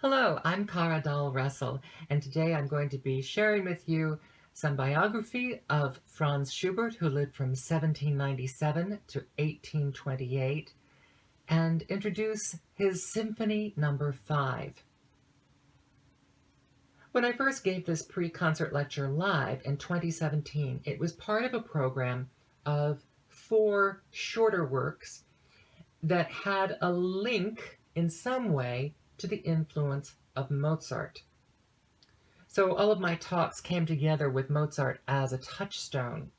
Hello, I'm Dahl Russell, and today I'm going to be sharing with you some biography of Franz Schubert, who lived from 1797 to 1828, and introduce his Symphony Number 5. When I first gave this pre-concert lecture live in 2017, it was part of a program of 4 shorter works that had a link in some way to the influence of Mozart. So all of my talks came together with Mozart as a touchstone.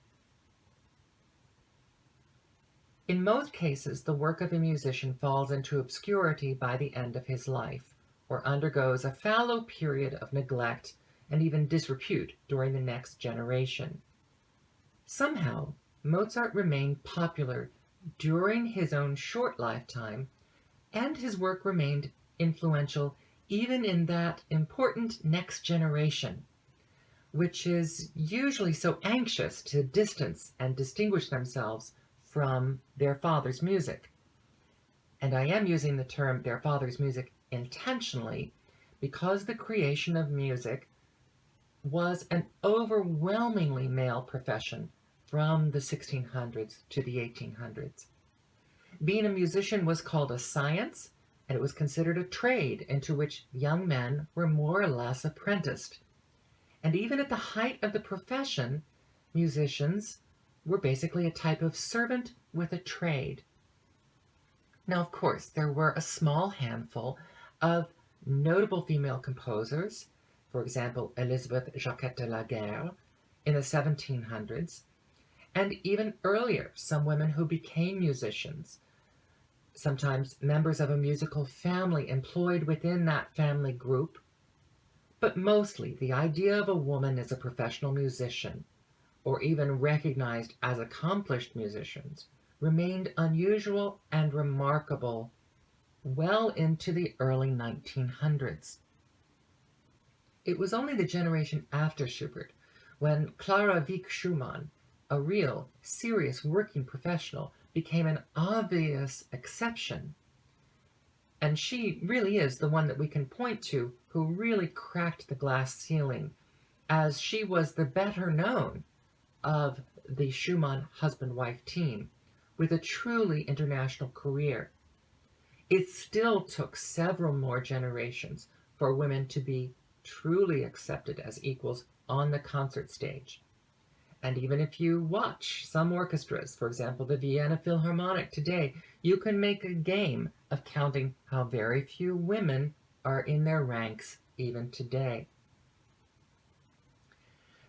In most cases, the work of a musician falls into obscurity by the end of his life, or undergoes a fallow period of neglect and even disrepute during the next generation. Somehow, Mozart remained popular during his own short lifetime, and his work remained influential even in that important next generation, which is usually so anxious to distance and distinguish themselves from their father's music. And I am using the term their father's music intentionally because the creation of music was an overwhelmingly male profession from the 1600s to the 1800s. Being a musician was called a science, and it was considered a trade into which young men were more or less apprenticed. And even at the height of the profession, musicians were basically a type of servant with a trade. Now, of course, there were a small handful of notable female composers, for example, Elizabeth Jacquette de la Guerre in the 1700s, and even earlier, some women who became musicians, sometimes members of a musical family employed within that family group. But mostly, the idea of a woman as a professional musician, or even recognized as accomplished musicians, remained unusual and remarkable well into the early 1900s. It was only the generation after Schubert, when Clara Wieck-Schumann, a real, serious working professional, became an obvious exception. And she really is the one that we can point to who really cracked the glass ceiling, as she was the better known of the Schumann husband-wife team, with a truly international career. It still took several more generations for women to be truly accepted as equals on the concert stage. And even if you watch some orchestras, for example, the Vienna Philharmonic today, you can make a game of counting how very few women are in their ranks even today.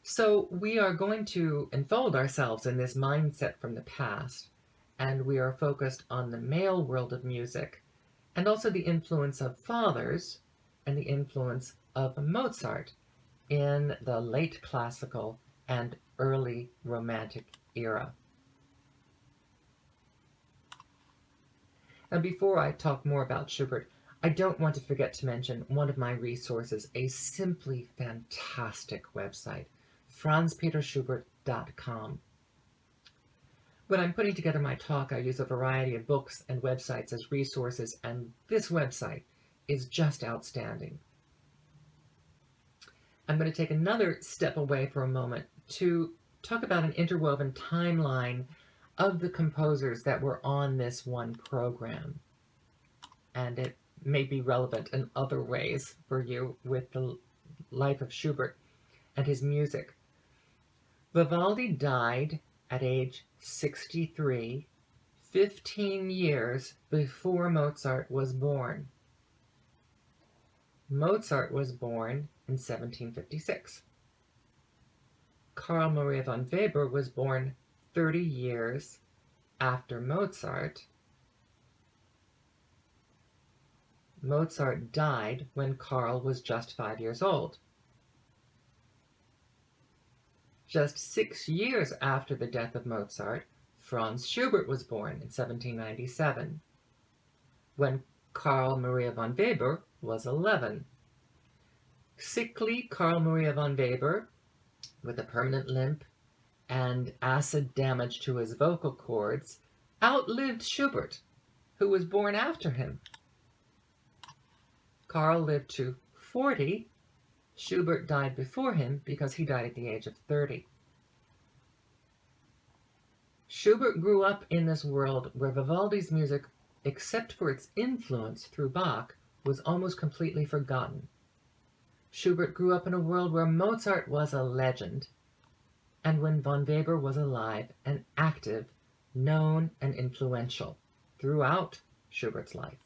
So we are going to enfold ourselves in this mindset from the past, and we are focused on the male world of music, and also the influence of fathers and the influence of Mozart in the late classical and early Romantic era. And before I talk more about Schubert, I don't want to forget to mention one of my resources, a simply fantastic website, franzpeterschubert.com. When I'm putting together my talk, I use a variety of books and websites as resources, and this website is just outstanding. I'm going to take another step away for a moment to talk about an interwoven timeline of the composers that were on this one program. And it may be relevant in other ways for you with the life of Schubert and his music. Vivaldi died at age 63, 15 years before Mozart was born. Mozart was born in 1756. Carl Maria von Weber was born 30 years after Mozart. Mozart died when Carl was just 5 years old. Just 6 years after the death of Mozart, Franz Schubert was born in 1797, when Carl Maria von Weber was 11. Sickly Carl Maria von Weber, with a permanent limp and acid damage to his vocal cords, outlived Schubert, who was born after him. Karl lived to 40. Schubert died before him because he died at the age of 30. Schubert grew up in this world where Vivaldi's music, except for its influence through Bach, was almost completely forgotten. Schubert grew up in a world where Mozart was a legend, and when von Weber was alive and active, known and influential throughout Schubert's life.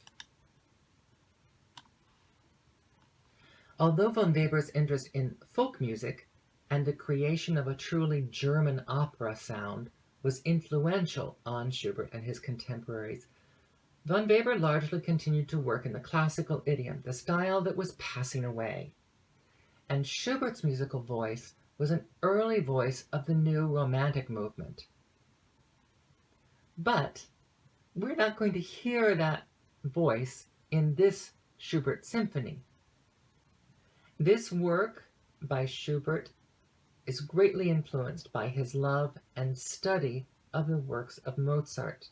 Although von Weber's interest in folk music and the creation of a truly German opera sound was influential on Schubert and his contemporaries, von Weber largely continued to work in the classical idiom, the style that was passing away. And Schubert's musical voice was an early voice of the new Romantic movement. But we're not going to hear that voice in this Schubert symphony. This work by Schubert is greatly influenced by his love and study of the works of Mozart.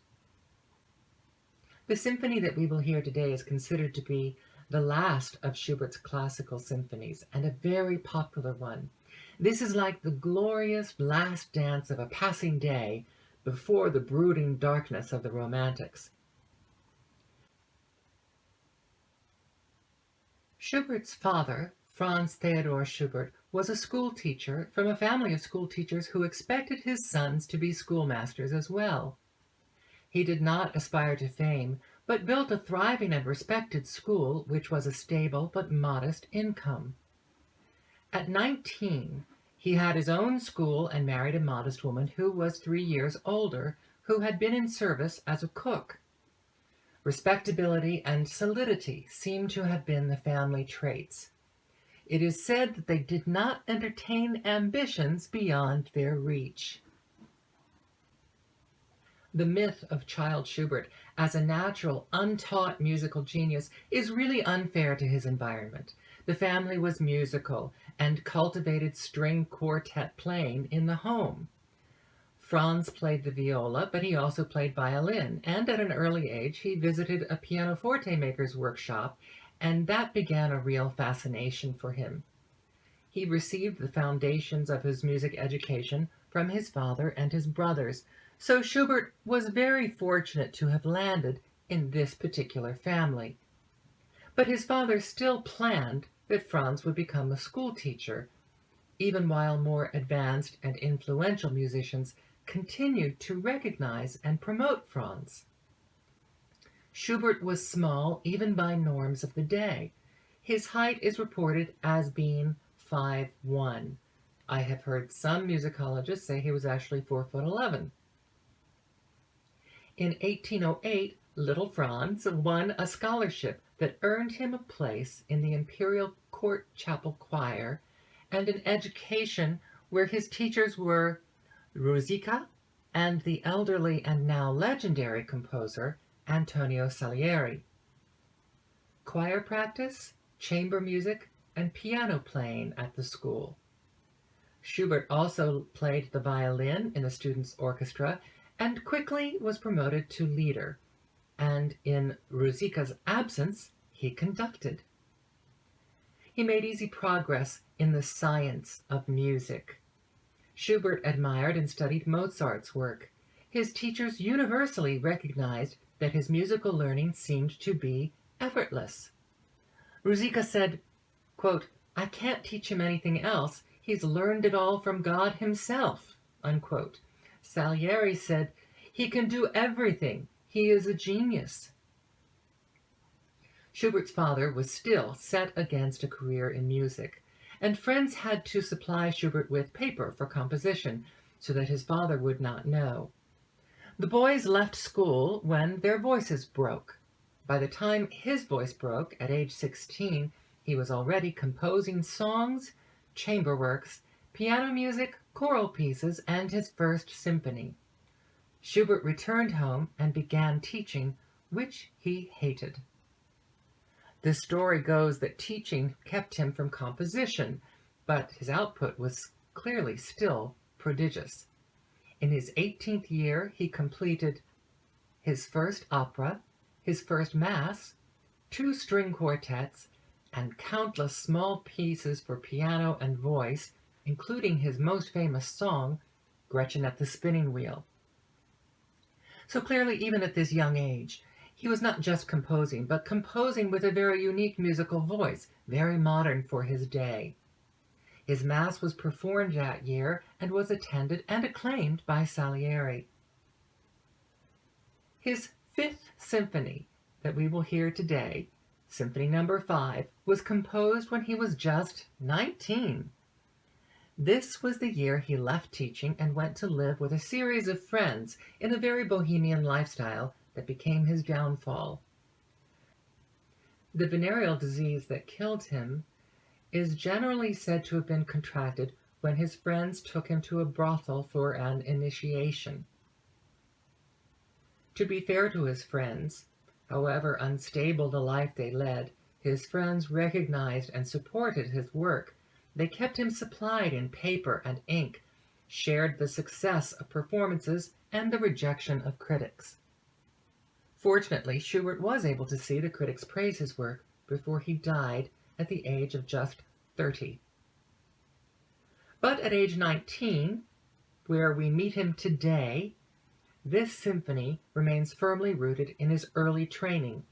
The symphony that we will hear today is considered to be the last of Schubert's classical symphonies and a very popular one. This is like the glorious last dance of a passing day before the brooding darkness of the Romantics. Schubert's father, Franz Theodore Schubert, was a school teacher from a family of school teachers who expected his sons to be schoolmasters as well. He did not aspire to fame, but built a thriving and respected school which was a stable but modest income. At 19, he had his own school and married a modest woman who was 3 years older, who had been in service as a cook. Respectability and solidity seem to have been the family traits. It is said that they did not entertain ambitions beyond their reach. The myth of child Schubert as a natural, untaught musical genius is really unfair to his environment. The family was musical and cultivated string quartet playing in the home. Franz played the viola, but he also played violin, and at an early age he visited a pianoforte maker's workshop, and that began a real fascination for him. He received the foundations of his music education from his father and his brothers, so Schubert was very fortunate to have landed in this particular family. But his father still planned that Franz would become a school teacher, even while more advanced and influential musicians continued to recognize and promote Franz. Schubert was small even by norms of the day. His height is reported as being 5'1". I have heard some musicologists say he was actually 4'11". In 1808, little Franz won a scholarship that earned him a place in the Imperial Court Chapel Choir and an education where his teachers were Ruzicka and the elderly and now legendary composer Antonio Salieri. Choir practice, chamber music, and piano playing at the school. Schubert also played the violin in the students' orchestra and quickly was promoted to leader, and in Ruzicka's absence, he conducted. He made easy progress in the science of music. Schubert admired and studied Mozart's work. His teachers universally recognized that his musical learning seemed to be effortless. Ruzicka said, quote, "I can't teach him anything else. He's learned it all from God himself," unquote. Salieri said, "He can do everything. He is a genius." Schubert's father was still set against a career in music, and friends had to supply Schubert with paper for composition so that his father would not know. The boys left school when their voices broke. By the time his voice broke, at age 16, he was already composing songs, chamber works, piano music, choral pieces, and his first symphony. Schubert returned home and began teaching, which he hated. The story goes that teaching kept him from composition, but his output was clearly still prodigious. In his 18th year, he completed his first opera, his first mass, 2 string quartets, and countless small pieces for piano and voice, including his most famous song, Gretchen at the Spinning Wheel. So clearly, even at this young age, he was not just composing, but composing with a very unique musical voice, very modern for his day. His Mass was performed that year and was attended and acclaimed by Salieri. His Fifth Symphony, that we will hear today, Symphony No. 5, was composed when he was just 19. This was the year he left teaching and went to live with a series of friends in a very bohemian lifestyle that became his downfall. The venereal disease that killed him is generally said to have been contracted when his friends took him to a brothel for an initiation. To be fair to his friends, however unstable the life they led, his friends recognized and supported his work. They kept him supplied in paper and ink, shared the success of performances and the rejection of critics. Fortunately, Schubert was able to see the critics praise his work before he died at the age of just 30. But at age 19, where we meet him today, this symphony remains firmly rooted in his early training.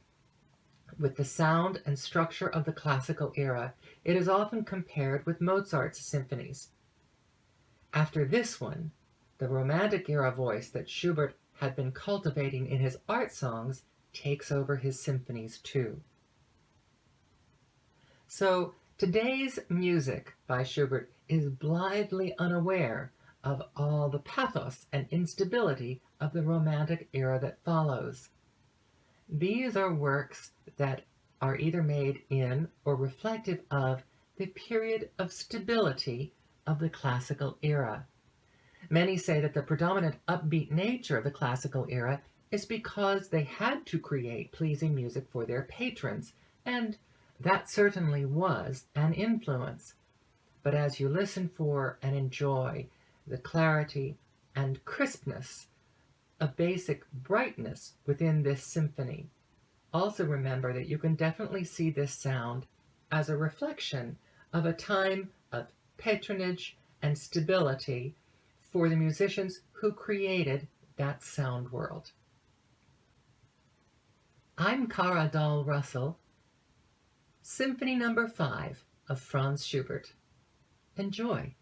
With the sound and structure of the classical era, it is often compared with Mozart's symphonies. After this one, the Romantic era voice that Schubert had been cultivating in his art songs takes over his symphonies too. So today's music by Schubert is blithely unaware of all the pathos and instability of the Romantic era that follows. These are works that are either made in or reflective of the period of stability of the classical era. Many say that the predominant upbeat nature of the classical era is because they had to create pleasing music for their patrons, and that certainly was an influence. But as you listen for and enjoy the clarity and crispness, a basic brightness within this symphony, also remember that you can definitely see this sound as a reflection of a time of patronage and stability for the musicians who created that sound world. I'm Cara Dahl Russell, Symphony No. 5 of Franz Schubert. Enjoy.